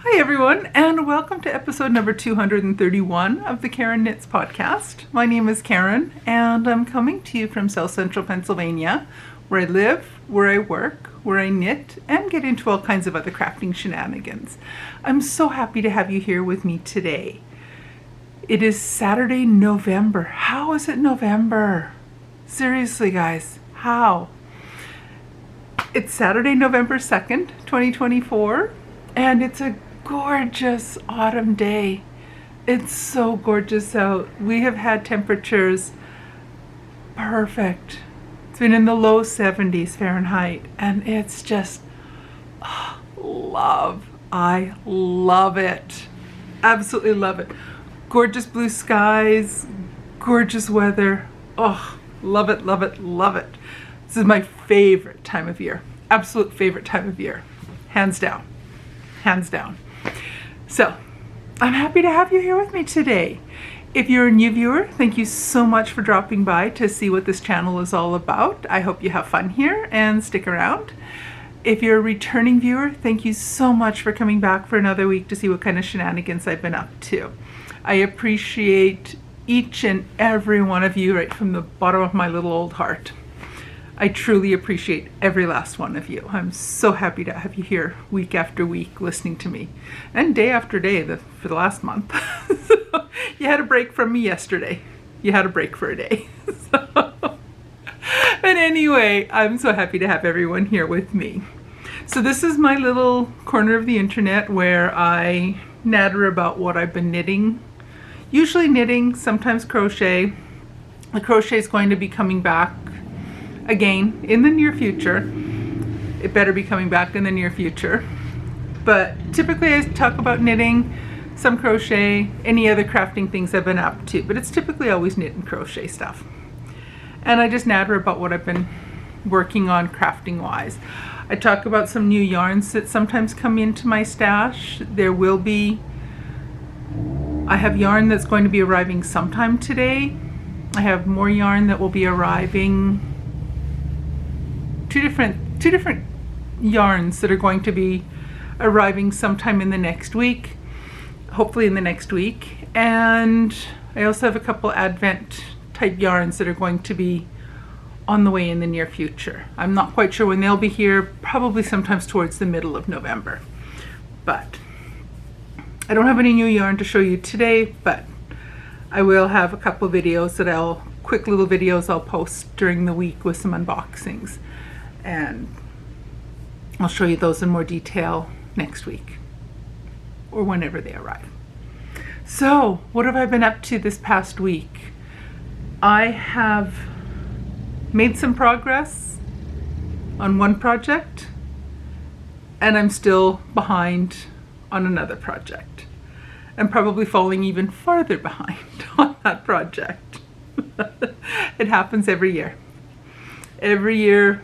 Hi everyone, and welcome to episode number 231 of the Karen Knits podcast. My name is Karen, and I'm coming to you from South Central Pennsylvania, where I live, where I work, where I knit, and get into all kinds of other crafting shenanigans. I'm so happy to have you here with me today. It is Saturday, November. How is it November? Seriously, guys, how? It's Saturday, November 2nd, 2024, and it's a gorgeous autumn day. It's so gorgeous out. We have had temperatures perfect. It's been in the low 70s Fahrenheit, and it's just love. I love it. Absolutely love it. Gorgeous blue skies, gorgeous weather. Oh, love it, love it, love it. This is my favorite time of year. Absolute favorite time of year. Hands down. Hands down. So, I'm happy to have you here with me today. If you're a new viewer, thank you so much for dropping by to see what this channel is all about. I hope you have fun here and stick around. If you're a returning viewer, thank you so much for coming back for another week to see what kind of shenanigans I've been up to. I appreciate each and every one of you right from the bottom of my little old heart. I truly appreciate every last one of you. I'm so happy to have you here week after week listening to me, and day after day for the last month. So, you had a break from me yesterday. You had a break for a day. But anyway, I'm so happy to have everyone here with me. So this is my little corner of the internet where I natter about what I've been knitting. Usually knitting, sometimes crochet. The crochet is going to be coming back again in the near future. It better be coming back in the near future. But typically I talk about knitting, some crochet, any other crafting things I've been up to, but it's typically always knit and crochet stuff. And I just natter about what I've been working on crafting wise. I talk about some new yarns that sometimes come into my stash. I have yarn that's going to be arriving sometime today. I have more yarn that will be arriving. Two different yarns that are going to be arriving sometime in the next week, hopefully in the next week. And I also have a couple Advent type yarns that are going to be on the way in the near future. I'm not quite sure when they'll be here, probably sometimes towards the middle of November. But I don't have any new yarn to show you today, but I will have a couple videos quick little videos I'll post during the week with some unboxings. And I'll show you those in more detail next week or whenever they arrive. So, what have I been up to this past week? I have made some progress on one project, and I'm still behind on another project. I'm probably falling even farther behind on that project. It happens every year. Every year,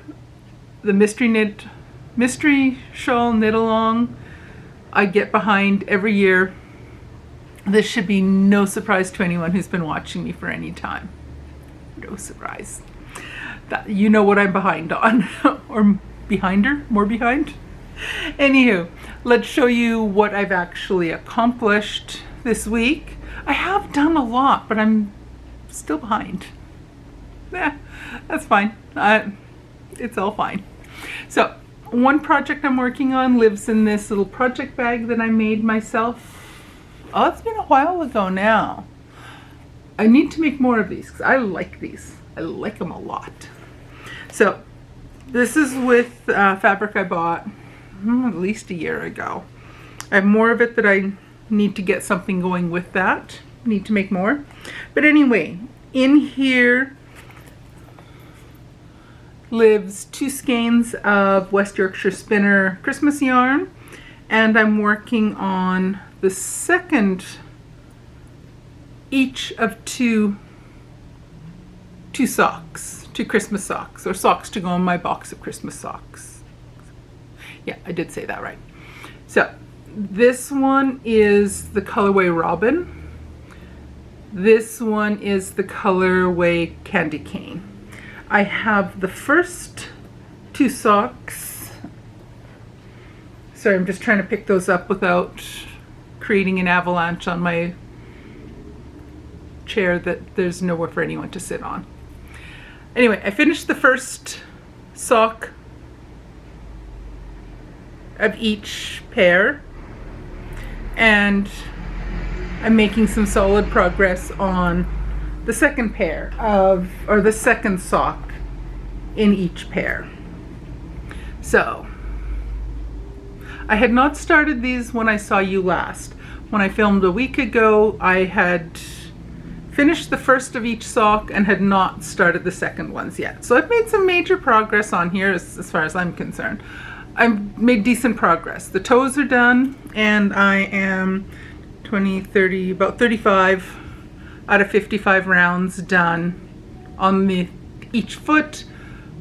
the mystery shawl knit along, I get behind every year. This should be no surprise to anyone who's been watching me for any time. No surprise. You know what I'm behind on. Or more behind. Anywho, let's show you what I've actually accomplished this week. I have done a lot, but I'm still behind. That's fine. It's all fine. So, one project I'm working on lives in this little project bag that I made myself. Oh, it's been a while ago now. I need to make more of these because I like these. I like them a lot. So, this is with fabric I bought at least a year ago. I have more of it that I need to get something going with that. Need to make more. But anyway, in here lives 2 skeins of West Yorkshire Spinner Christmas yarn, and I'm working on the second each of two socks, 2 Christmas socks, or socks to go in my box of Christmas socks. Yeah, I did say that right. So this one is the colorway Robin. This one is the colorway Candy Cane. I have the first 2 socks Sorry, I'm just trying to pick those up without creating an avalanche on my chair that there's nowhere for anyone to sit on. Anyway, I finished the first sock of each pair, and I'm making some solid progress on the second pair of, or the second sock in each pair. So, I had not started these when I saw you last. When I filmed a week ago, I had finished the first of each sock and had not started the second ones yet. So I've made some major progress on here as far as I'm concerned. I've made decent progress. The toes are done, and I am 20, 30, about 35 out of 55 rounds done on each foot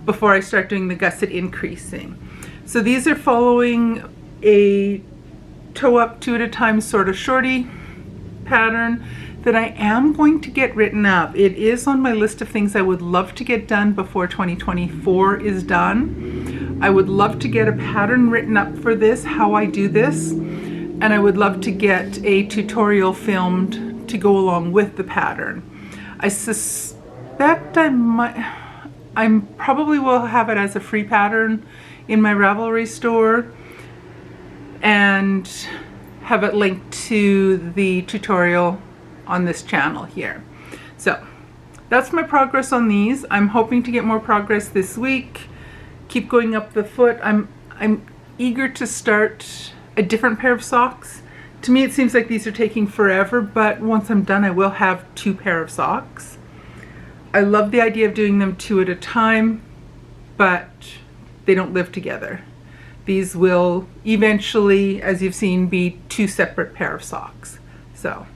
before I start doing the gusset increasing. So these are following a toe up 2 at a time sort of shorty pattern that I am going to get written up. It is on my list of things I would love to get done before 2024 is done. I would love to get a pattern written up for this, how I do this, and I would love to get a tutorial filmed to go along with the pattern. I suspect I probably will have it as a free pattern in my Ravelry store and have it linked to the tutorial on this channel here. So that's my progress on these. I'm hoping to get more progress this week. Keep going up the foot. I'm eager to start a different pair of socks. To me it seems like these are taking forever, but once I'm done I will have 2 pair of socks. I love the idea of doing them 2 at a time, but they don't live together. These will eventually, as you've seen, be 2 separate pair of socks. So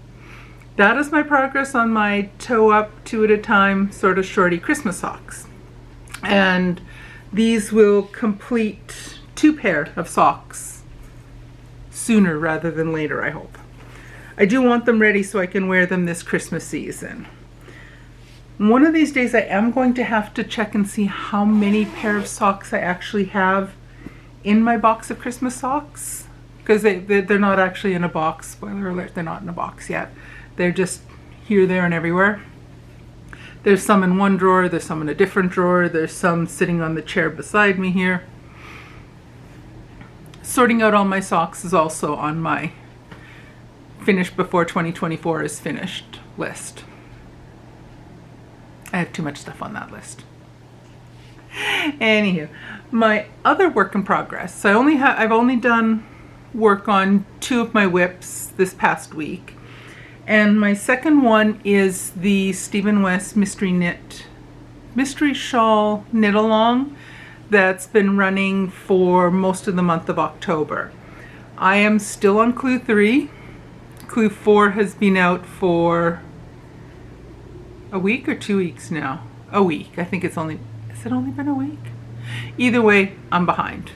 that is my progress on my toe up 2 at a time sort of shorty Christmas socks. And these will complete 2 pair of socks sooner rather than later, I hope. I do want them ready so I can wear them this Christmas season. One of these days I am going to have to check and see how many pair of socks I actually have in my box of Christmas socks, because they're not actually in a box. Spoiler alert, they're not in a box yet. They're just here, there, and everywhere. There's some in one drawer, there's some in a different drawer, there's some sitting on the chair beside me here. Sorting out all my socks is also on my finish before 2024 is finished list. I have too much stuff on that list. Anywho, my other work in progress. So I've only done work on 2 of my whips this past week. And my second one is the Stephen West mystery shawl knit along that's been running for most of the month of October. I am still on clue 3. Clue 4 has been out for a week or 2 weeks now. A week. I think has it only been a week? Either way, I'm behind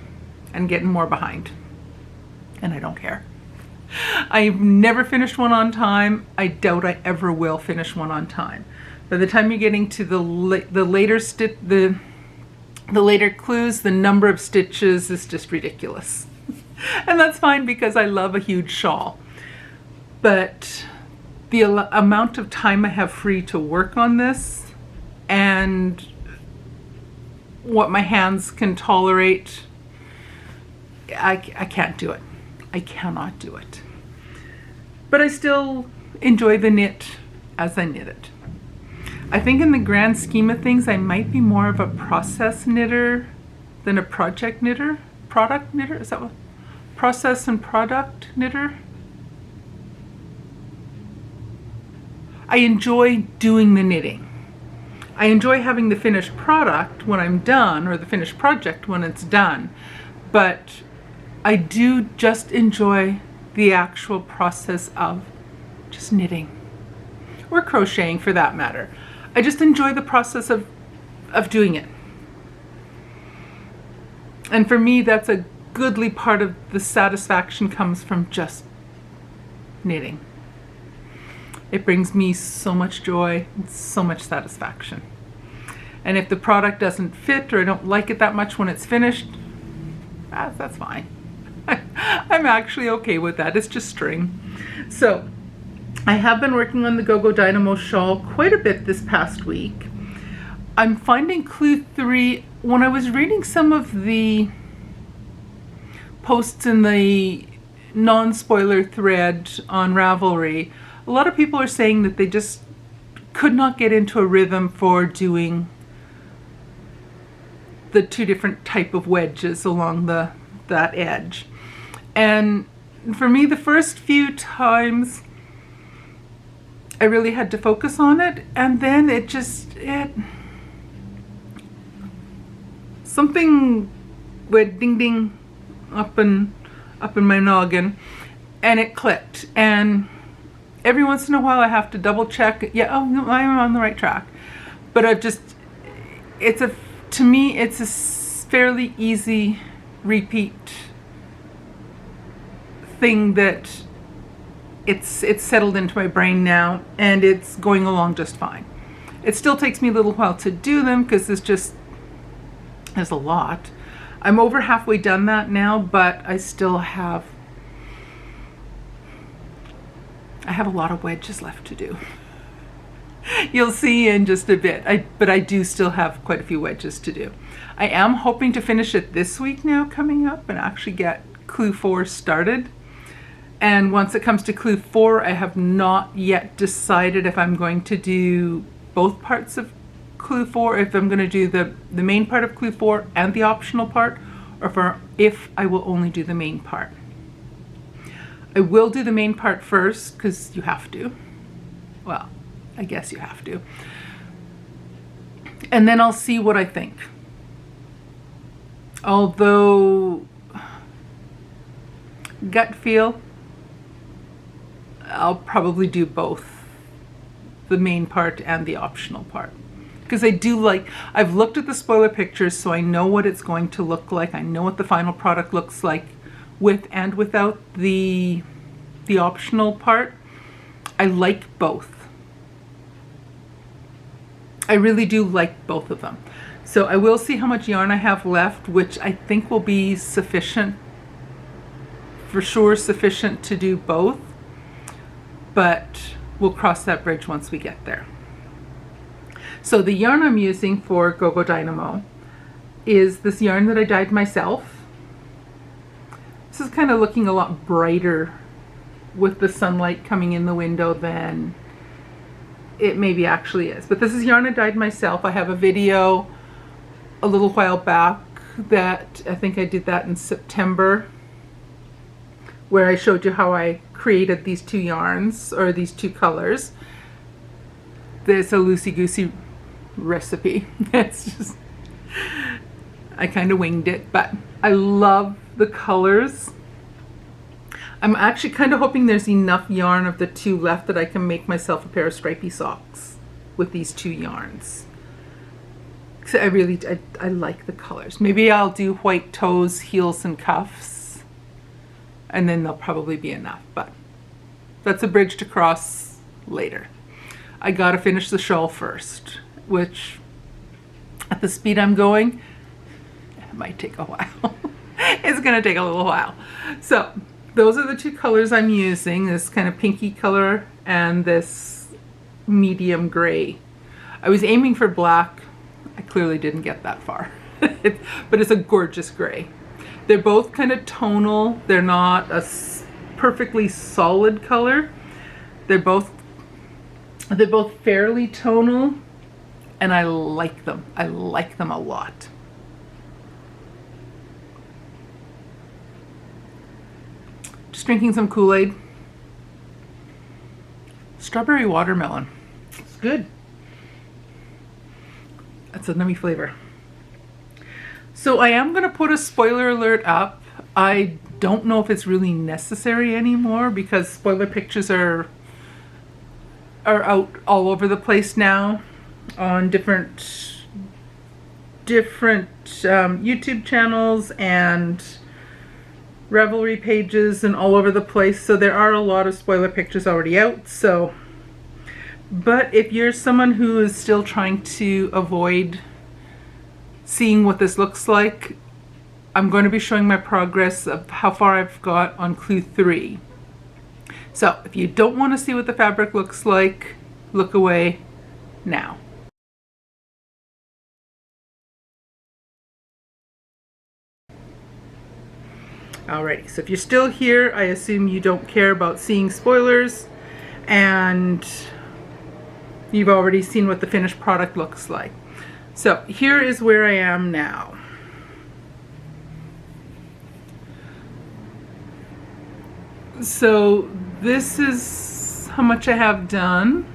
and getting more behind. And I don't care. I've never finished one on time. I doubt I ever will finish one on time. By the time you're getting to the later clues, the number of stitches is just ridiculous. And that's fine because I love a huge shawl. But the amount of time I have free to work on this and what my hands can tolerate, I can't do it. I cannot do it. But I still enjoy the knit as I knit it. I think in the grand scheme of things, I might be more of a process knitter than a project knitter. Product knitter? Is that what? Process and product knitter? I enjoy doing the knitting. I enjoy having the finished product when I'm done, or the finished project when it's done, but I do just enjoy the actual process of just knitting, or crocheting for that matter. I just enjoy the process of doing it. And for me, that's a goodly part of the satisfaction comes from just knitting. It brings me so much joy and so much satisfaction. And if the product doesn't fit or I don't like it that much when it's finished, that's fine. I'm actually okay with that. It's just string. So I have been working on the Go-Go Dynamo shawl quite a bit this past week. I'm finding clue 3, when I was reading some of the posts in the non-spoiler thread on Ravelry, a lot of people are saying that they just could not get into a rhythm for doing the 2 different type of wedges along that edge. And for me, the first few times I really had to focus on it, and then something went ding ding up in my noggin, and it clicked. And every once in a while I have to double check, I'm on the right track. But to me it's a fairly easy repeat thing that it's settled into my brain now, and it's going along just fine. It still takes me a little while to do them because there's a lot. I'm over halfway done that now, but I still have a lot of wedges left to do. You'll see in just a bit, but I do still have quite a few wedges to do. I am hoping to finish it this week now coming up and actually get clue 4 started. And once it comes to clue 4, I have not yet decided if I'm going to do both parts of clue 4, if I'm going to do the main part of clue 4 and the optional part, or if I will only do the main part. I will do the main part first because you have to. Well, I guess you have to. And then I'll see what I think. Although, gut feel, I'll probably do both the main part and the optional part. Because I've looked at the spoiler pictures, so I know what it's going to look like. I know what the final product looks like with and without the optional part. I like both. I really do like both of them. So I will see how much yarn I have left, which I think will be sufficient, for sure sufficient to do both, but we'll cross that bridge once we get there. So the yarn I'm using for Go-Go Dynamo is this yarn that I dyed myself. This is kind of looking a lot brighter with the sunlight coming in the window than it maybe actually is. But this is yarn I dyed myself. I have a video a little while back that I think I did that in September, where I showed you how I created these 2 yarns, or these 2 colors. There's a loosey-goosey recipe. It's just, I kind of winged it, but I love the colors. I'm actually kind of hoping there's enough yarn of the 2 left that I can make myself a pair of stripy socks with these 2 yarns. So I like the colors. Maybe I'll do white toes, heels, and cuffs, and then there'll probably be enough, but that's a bridge to cross later. I gotta finish the shawl first, which at the speed I'm going, it might take a while. It's gonna take a little while. So those are the 2 colors I'm using, this kind of pinky color and this medium gray. I was aiming for black. I clearly didn't get that far, but it's a gorgeous gray. They're both kind of tonal. They're not a perfectly solid color. They're both fairly tonal, and I like them. I like them a lot. Just drinking some Kool-Aid. Strawberry watermelon. It's good. That's a nummy flavor. So I am going to put a spoiler alert up. I don't know if it's really necessary anymore because spoiler pictures are out all over the place now on different YouTube channels and Ravelry pages and all over the place. So there are a lot of spoiler pictures already out. So, but if you're someone who is still trying to avoid seeing what this looks like, I'm going to be showing my progress of how far I've got on clue 3. So if you don't want to see what the fabric looks like, look away now. Alrighty, so if you're still here, I assume you don't care about seeing spoilers and you've already seen what the finished product looks like. So here is where I am now. So this is how much I have done.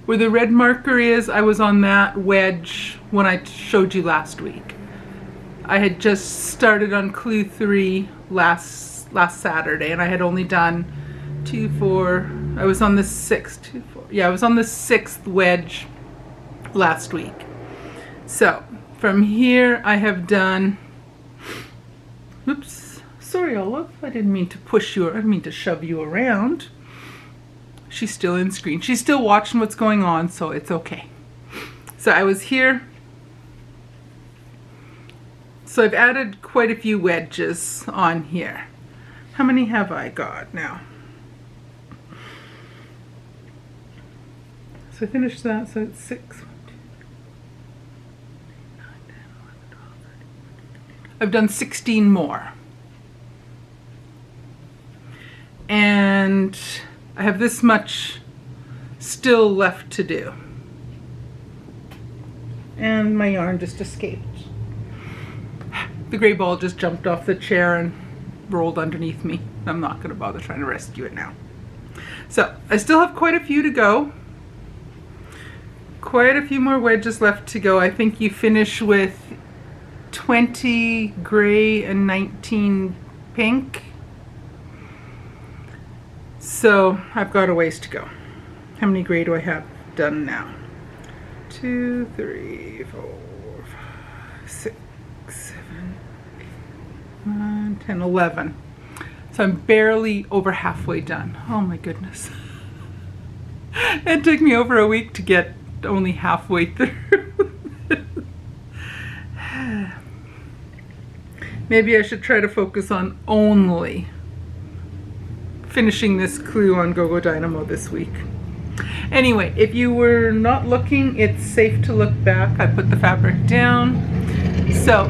Where the red marker is, I was on that wedge when I showed you last week. I had just started on clue 3 last Saturday, and I had only done 2, 4. I was on the 6th. 2, 4. Yeah, I was on the 6th wedge last week. So from here, I have done. Oops, sorry, Olive. I didn't mean to push you. I didn't mean to shove you around. She's still in screen. She's still watching what's going on, so it's okay. So I was here. So I've added quite a few wedges on here. How many have I got now? So I finished that, so it's 6. 1, 2, 3, 9, 10, 11, 12, 13, 14. I've done 16 more. And I have this much still left to do. And my yarn just escaped. The gray ball just jumped off the chair and rolled underneath me. I'm not going to bother trying to rescue it now. So I still have quite a few to go. Quite a few more wedges left to go. I think you finish with 20 gray and 19 pink. So I've got a ways to go. How many gray do I have done now? 2, 3, 4, 5, 6, 7, 8, 9, 10, 11. So I'm barely over halfway done. Oh my goodness. It took me over a week to get only halfway through. Maybe I should try to focus on only finishing this clue on Go Go Dynamo this week. Anyway, if you were not looking, it's safe to look back. I put the fabric down. So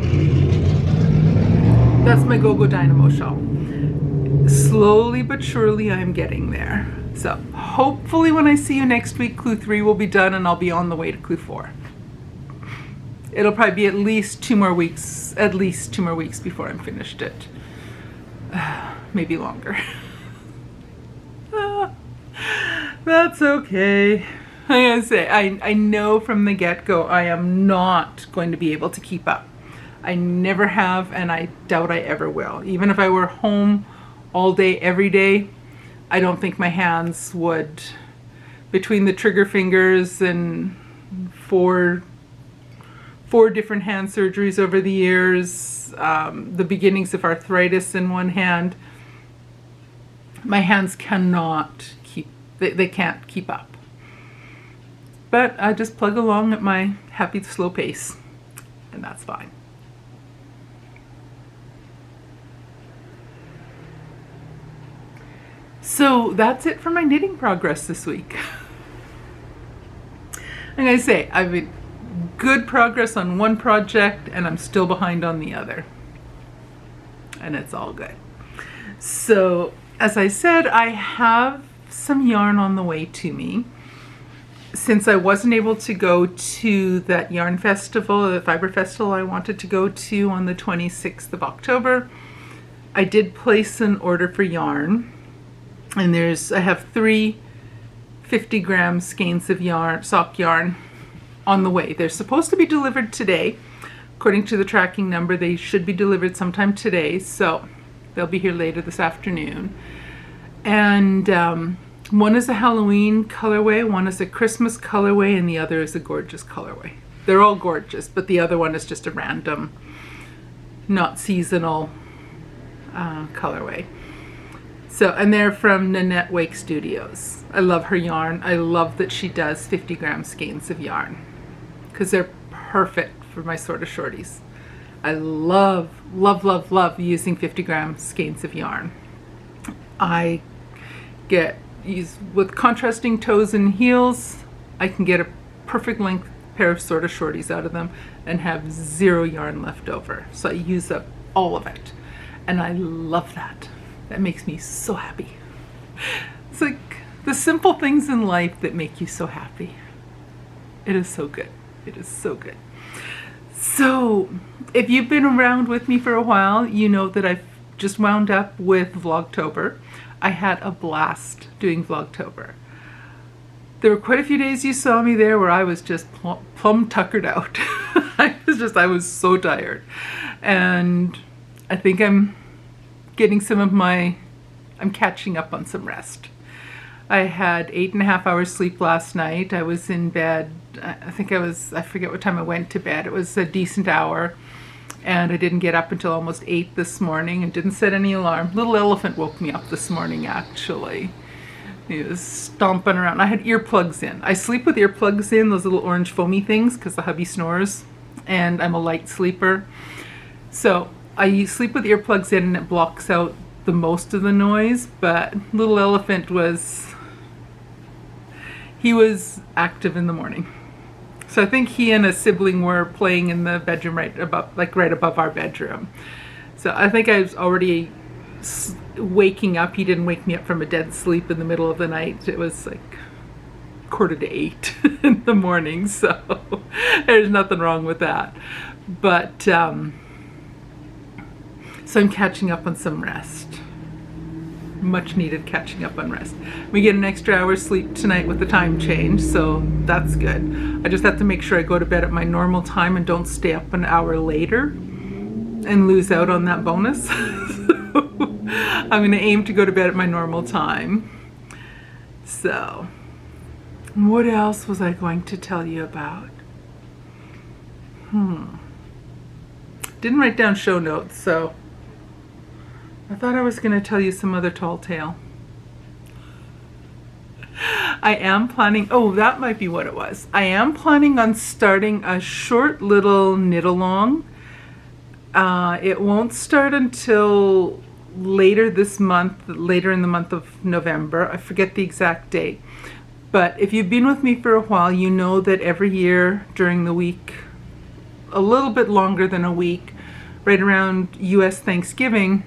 that's my Go Go Dynamo shawl. Slowly but surely I'm getting there. So hopefully when I see you next week, clue 3 will be done and I'll be on the way to clue 4. It'll probably be at least 2 more weeks before I'm finished it. Maybe longer. That's okay. I gotta say, I know from the get-go I am not going to be able to keep up. I never have, and I doubt I ever will. Even if I were home all day, every day, I don't think my hands would, between the trigger fingers and four different hand surgeries over the years, the beginnings of arthritis in one hand, my hands cannot keep, they can't keep up. But I just plug along at my happy slow pace, and that's fine. So that's it for my knitting progress this week. I'm gonna say, I've made good progress on one project and I'm still behind on the other. And it's all good. So, as I said, I have some yarn on the way to me. Since I wasn't able to go to that yarn festival, the fiber festival I wanted to go to on the 26th of October, I did place an order for yarn. And I have 3 50-gram skeins of yarn, sock yarn, on the way. They're supposed to be delivered today. According to the tracking number, they should be delivered sometime today, so they'll be here later this afternoon. And one is a Halloween colorway, one is a Christmas colorway, and the other is a gorgeous colorway. They're all gorgeous, but the other one is just a random, not seasonal colorway. So, and they're from Nanette Wake Studios. I love her yarn. I love that she does 50-gram skeins of yarn because they're perfect for my sort of shorties. I love, love, love, love using 50-gram skeins of yarn. I use with contrasting toes and heels, I can get a perfect length pair of sort of shorties out of them and have 0 yarn left over. So I use up all of it. And I love that. That makes me so happy. It's like the simple things in life that make you so happy. It is so good. It is so good. So if you've been around with me for a while, you know that I've just wound up with Vlogtober. I had a blast doing Vlogtober. There were quite a few days you saw me there where I was just plumb tuckered out. I was so tired. And I think I'm catching up on some rest. I had 8.5 hours sleep last night. I was in bed, I forget what time I went to bed. It was a decent hour. And I didn't get up until almost 8 this morning and didn't set any alarm. Little Elephant woke me up this morning, actually. He was stomping around. I had earplugs in. I sleep with earplugs in, those little orange foamy things, because the hubby snores. And I'm a light sleeper. So I sleep with earplugs in and it blocks out the most of the noise. But Little Elephant was active in the morning. So I think he and a sibling were playing in the bedroom right above our bedroom. So I think I was already waking up. He didn't wake me up from a dead sleep in the middle of the night. It was like 7:45 in the morning. So there's nothing wrong with that. But so I'm catching up on some rest. Much needed catching up on rest. We get an extra hour's sleep tonight with the time change, so that's good. I just have to make sure I go to bed at my normal time and don't stay up an hour later and lose out on that bonus. I'm going to aim to go to bed at my normal time. So, what else was I going to tell you about? Didn't write down show notes, so I thought I was going to tell you some other tall tale. I am planning, that might be what it was. I am planning on starting a short little knit-along. It won't start until later this month, later in the month of November. I forget the exact date. But if you've been with me for a while, you know that every year during the week, a little bit longer than a week, right around US Thanksgiving,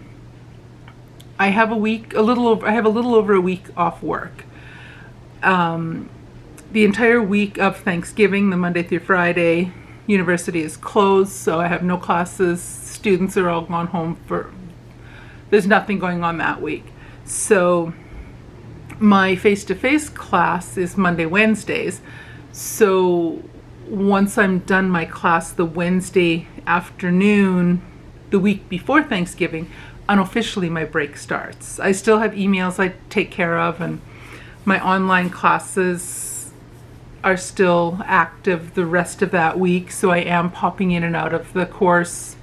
I have a little over a week off work. The entire week of Thanksgiving, the Monday through Friday, university is closed, so I have no classes. Students are all gone home there's nothing going on that week. So my face-to-face class is Monday, Wednesdays. So once I'm done my class the Wednesday afternoon, the week before Thanksgiving, unofficially my break starts. I still have emails I take care of, and my online classes are still active the rest of that week, so I am popping in and out of the course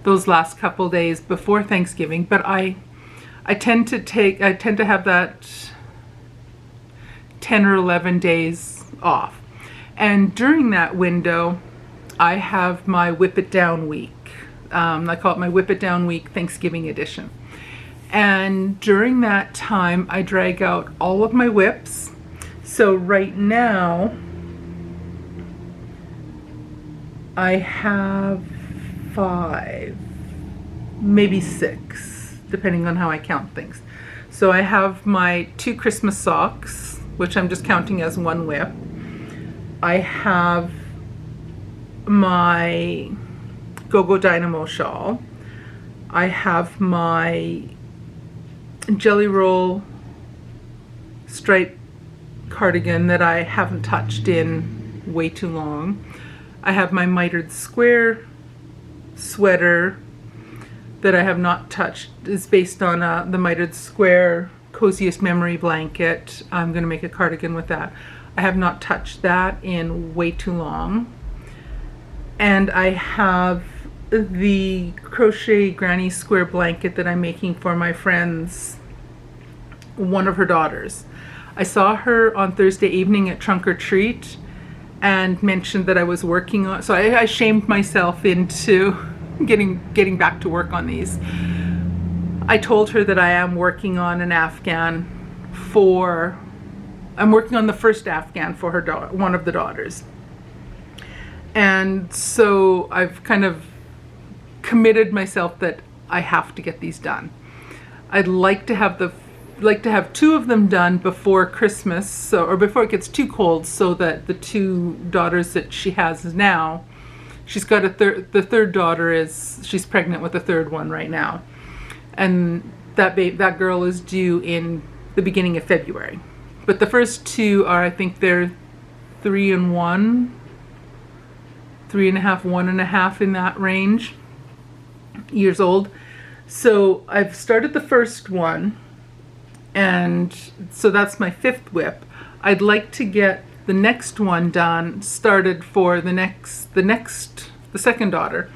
those last couple days before Thanksgiving. But I tend to have that 10 or 11 days off, and during that window I have my Whip It Down week. I call it my Whip It Down Week Thanksgiving edition. And during that time, I drag out all of my whips. So right now, I have 5, maybe 6, depending on how I count things. So I have my 2 Christmas socks, which I'm just counting as 1 whip. I have my Go-Go Dynamo shawl. I have my Jelly Roll stripe cardigan that I haven't touched in way too long. I have my mitered square sweater that I have not touched. It's based on the mitered square coziest memory blanket. I'm going to make a cardigan with that. I have not touched that in way too long. And I have the crochet granny square blanket that I'm making for my friend's one of her daughters. I saw her on Thursday evening at Trunk or Treat and mentioned that I was working on, so I shamed myself into getting back to work on these. I told her that I am working on an Afghan I'm working on the first Afghan for her one of the daughters. And so I've kind of committed myself that I have to get these done. I'd like to have two of them done before Christmas, or before it gets too cold, so that the two daughters that she has now, she's got the third daughter she's pregnant with a third one right now. And that girl is due in the beginning of February. But the first two are, I think they're 3 and 1, 3.5, 1.5 in that range, years old. So I've started the first one, and so that's my 5th whip. I'd like to get the next one started for the second daughter.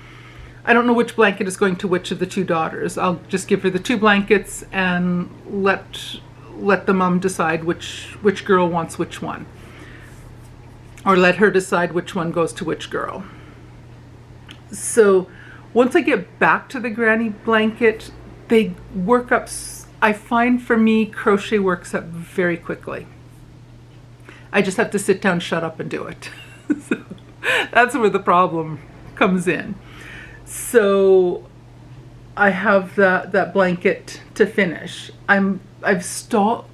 I don't know which blanket is going to which of the two daughters. I'll just give her the 2 blankets and let the mom decide which girl wants which one. Or let her decide which one goes to which girl. So once I get back to the granny blanket, they work up, I find for me, crochet works up very quickly. I just have to sit down, shut up, and do it. So that's where the problem comes in. So I have that blanket to finish. I've stalled,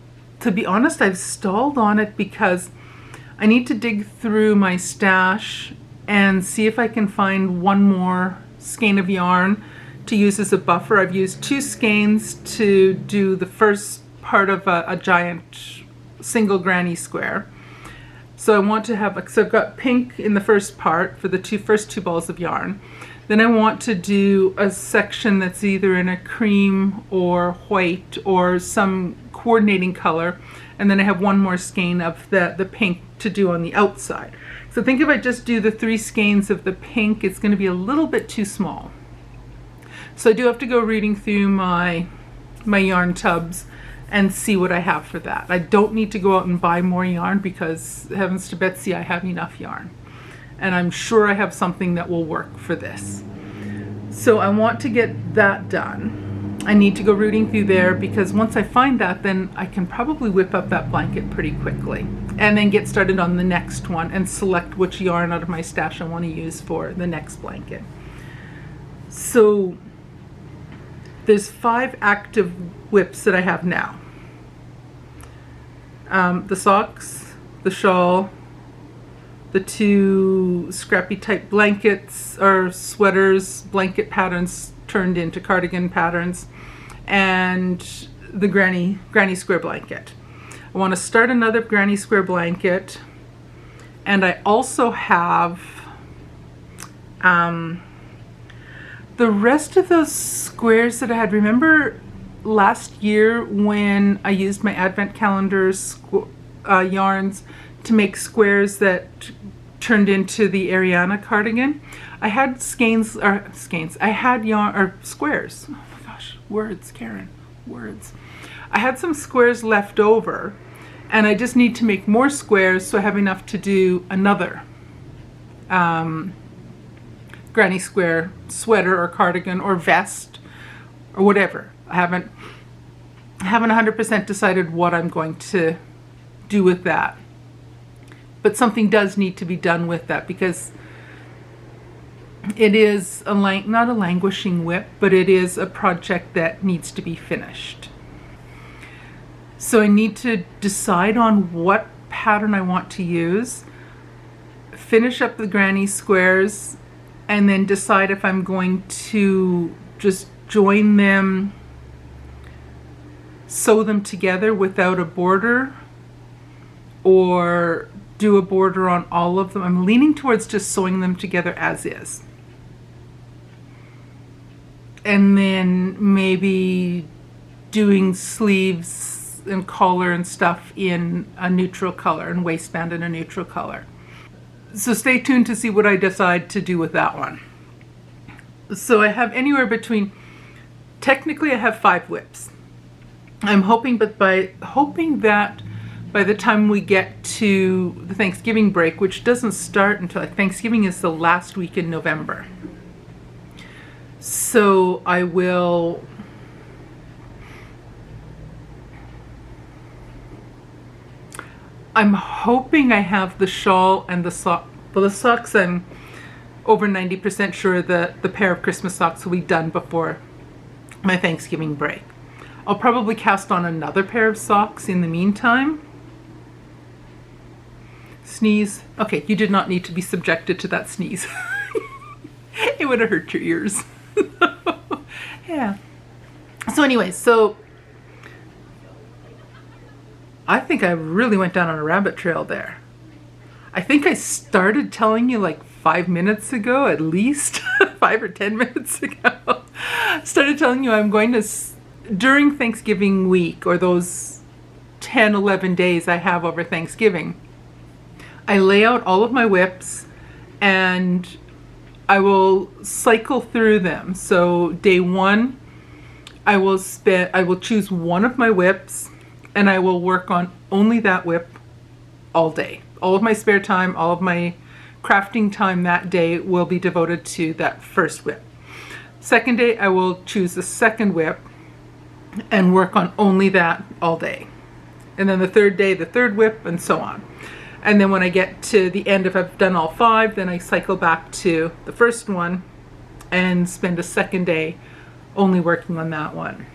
to be honest, I've stalled on it because I need to dig through my stash and see if I can find one more skein of yarn to use as a buffer. I've used 2 skeins to do the first part of a giant single granny square. So I want to have, so I've got pink in the first part for the first two balls of yarn. Then I want to do a section that's either in a cream or white or some coordinating color. And then I have one more skein of the pink to do on the outside. So I think if I just do the 3 skeins of the pink, it's going to be a little bit too small. So I do have to go reading through my yarn tubs and see what I have for that. I don't need to go out and buy more yarn because, heavens to Betsy, I have enough yarn. And I'm sure I have something that will work for this. So I want to get that done. I need to go rooting through there because once I find that, then I can probably whip up that blanket pretty quickly and then get started on the next one and select which yarn out of my stash I want to use for the next blanket. So there's 5 active whips that I have now. The socks, the shawl, the 2 scrappy type blankets or sweaters, blanket patterns turned into cardigan patterns, and the granny square blanket. I want to start another granny square blanket, and I also have the rest of those squares that I had. Remember last year when I used my advent calendar yarns to make squares that turned into the Ariana cardigan? I had skeins. I had yarn or squares. Oh my gosh, words, Karen, words. I had some squares left over, and I just need to make more squares so I have enough to do another granny square sweater or cardigan or vest or whatever. I haven't 100% decided what I'm going to do with that. But something does need to be done with that because it is not a languishing whip, but it is a project that needs to be finished. So I need to decide on what pattern I want to use, finish up the granny squares, and then decide if I'm going to just join them, sew them together without a border, or do a border on all of them. I'm leaning towards just sewing them together as is. And then maybe doing sleeves and collar and stuff in a neutral color and waistband in a neutral color. So stay tuned to see what I decide to do with that one. So I have anywhere between, technically I have 5 whips. I'm hoping, hoping that by the time we get to the Thanksgiving break, which doesn't start until Thanksgiving is the last week in November. So I'm hoping I have the shawl and the sock. Well, the socks, I'm over 90% sure that the pair of Christmas socks will be done before my Thanksgiving break. I'll probably cast on another pair of socks in the meantime. Sneeze. Okay, you did not need to be subjected to that sneeze. It would have hurt your ears. Yeah. So anyway, I think I really went down on a rabbit trail there. I think I started telling you like 5 minutes ago, at least 5 or 10 minutes ago. Started telling you I'm going to, during Thanksgiving week, or those 10, 11 days I have over Thanksgiving, I lay out all of my whips and I will cycle through them. So day one, I will choose one of my whips and I will work on only that whip all day. All of my spare time, all of my crafting time that day will be devoted to that first whip. Second day, I will choose the second whip and work on only that all day. And then the third day, the third whip, and so on. And then when I get to the end, if I've done all 5, then I cycle back to the first one and spend a second day only working on that one.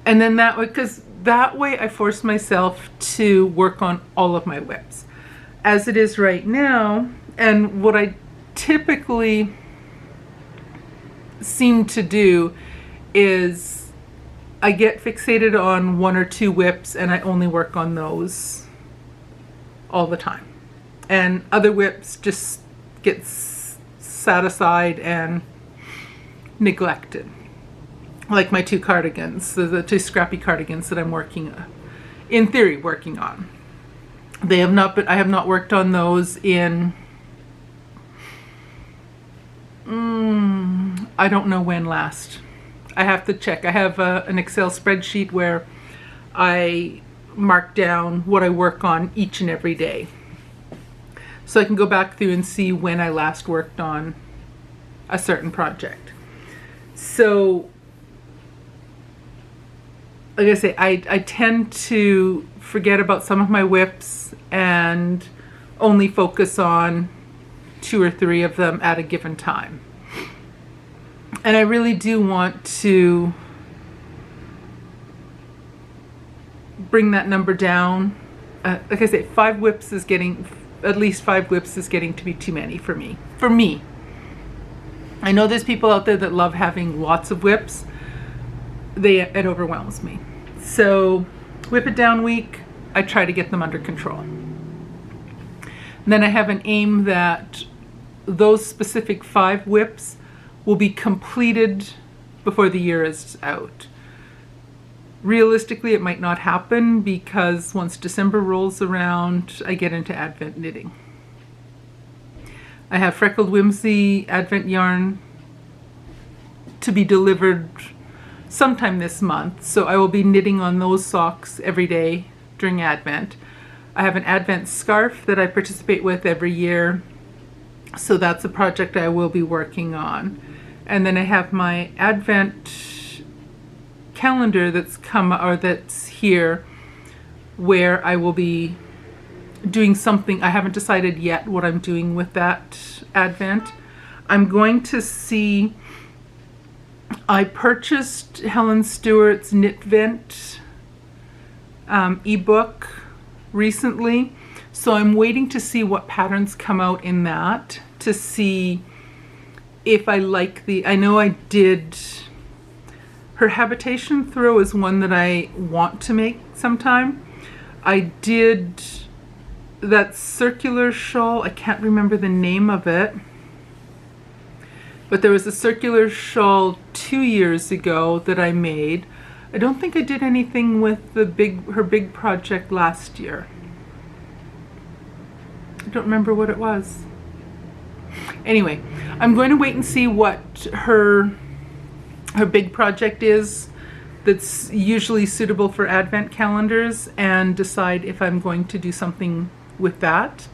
And then that way, because that way I force myself to work on all of my whips. As it is right now, and what I typically seem to do is I get fixated on 1 or 2 whips and I only work on those all the time. And other whips just get set aside and neglected. Like my 2 cardigans, the 2 scrappy cardigans that I'm in theory, working on. I have not worked on those in, I don't know when last. I have to check. I have an Excel spreadsheet where I mark down what I work on each and every day. So I can go back through and see when I last worked on a certain project. So, like I say, I tend to forget about some of my whips and only focus on 2 or 3 of them at a given time. And I really do want to bring that number down. Like I say, 5 whips is getting, at least 5 whips is getting to be too many for me. For me. I know there's people out there that love having lots of whips. It overwhelms me. So, whip it down week, I try to get them under control. And then I have an aim that those specific 5 whips will be completed before the year is out. Realistically, it might not happen because once December rolls around, I get into Advent knitting. I have Freckled Whimsy Advent yarn to be delivered sometime this month, so I will be knitting on those socks every day during Advent. I have an Advent scarf that I participate with every year, so that's a project I will be working on. And then I have my Advent calendar that's here, where I will be doing something. I haven't decided yet what I'm doing with that Advent. I'm going to see, I purchased Helen Stewart's Knit Vent ebook recently, so I'm waiting to see what patterns come out in that, to see if I like I know I did, her habitation throw is one that I want to make sometime. I did that circular shawl, I can't remember the name of it, but there was a circular shawl 2 years ago that I made. I don't think I did anything with her big project last year. I don't remember what it was. Anyway, I'm going to wait and see what her big project is that's usually suitable for advent calendars and decide if I'm going to do something with that.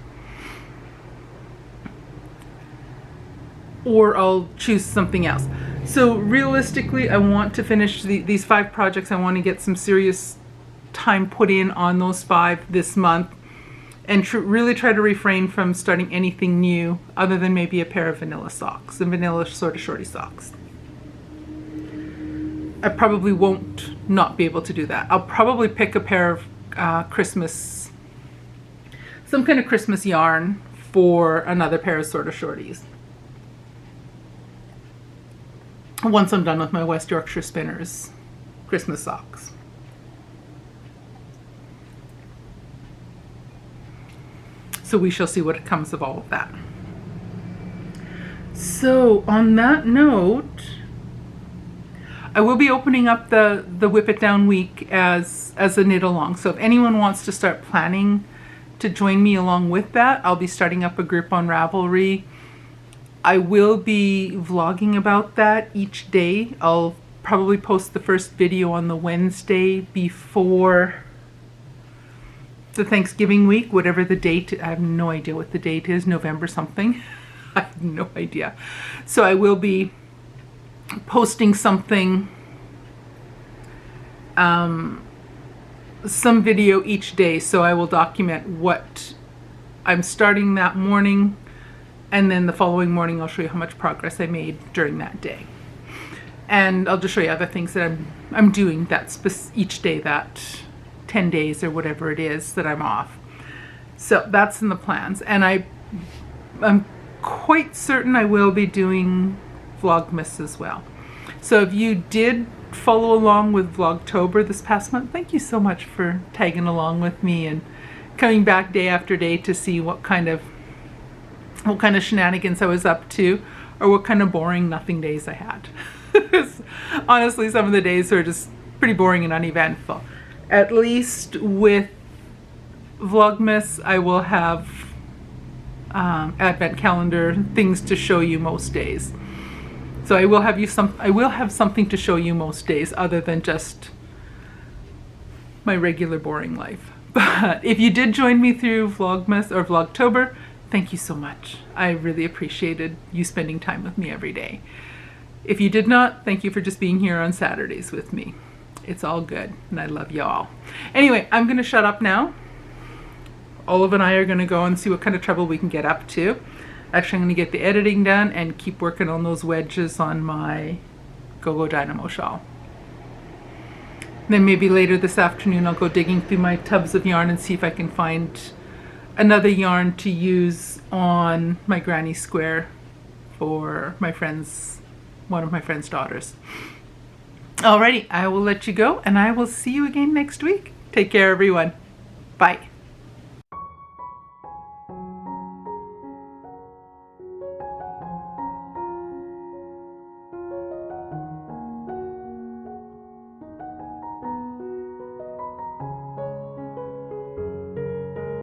Or I'll choose something else. So realistically, I want to finish these 5 projects. I want to get some serious time put in on those 5 this month, and really try to refrain from starting anything new other than maybe a pair of vanilla socks, and vanilla sort of shorty socks. I probably won't not be able to do that. I'll probably pick a pair of some kind of Christmas yarn for another pair of sort of shorties once I'm done with my West Yorkshire Spinners Christmas socks. So we shall see what comes of all of that. So on that note, I will be opening up the Whip It Down week as a knit along. So if anyone wants to start planning to join me along with that, I'll be starting up a group on Ravelry. I will be vlogging about that each day. I'll probably post the first video on the Wednesday before the Thanksgiving week, whatever the date. I have no idea what the date is, November something. I have no idea. So I will be posting something, some video each day. So I will document what I'm starting that morning, and then the following morning I'll show you how much progress I made during that day. And I'll just show you other things that I'm doing each day, that 10 days or whatever it is that I'm off. So that's in the plans. And I'm quite certain I will be doing Vlogmas as well. So if you did follow along with Vlogtober this past month, thank you so much for tagging along with me and coming back day after day to see what kind of shenanigans I was up to, or what kind of boring nothing days I had. Honestly, some of the days are just pretty boring and uneventful. At least with Vlogmas, I will have advent calendar things to show you most days. So I will have something to show you most days other than just my regular boring life. But if you did join me through Vlogmas or Vlogtober, thank you so much. I really appreciated you spending time with me every day. If you did not, thank you for just being here on Saturdays with me. It's all good, and I love you all. Anyway, I'm going to shut up now. Olive and I are going to go and see what kind of trouble we can get up to. Actually, I'm going to get the editing done and keep working on those wedges on my Go-Go Dynamo shawl. Then maybe later this afternoon I'll go digging through my tubs of yarn and see if I can find another yarn to use on my granny square for one of my friend's daughters. Alrighty, I will let you go, and I will see you again next week. Take care, everyone. Bye.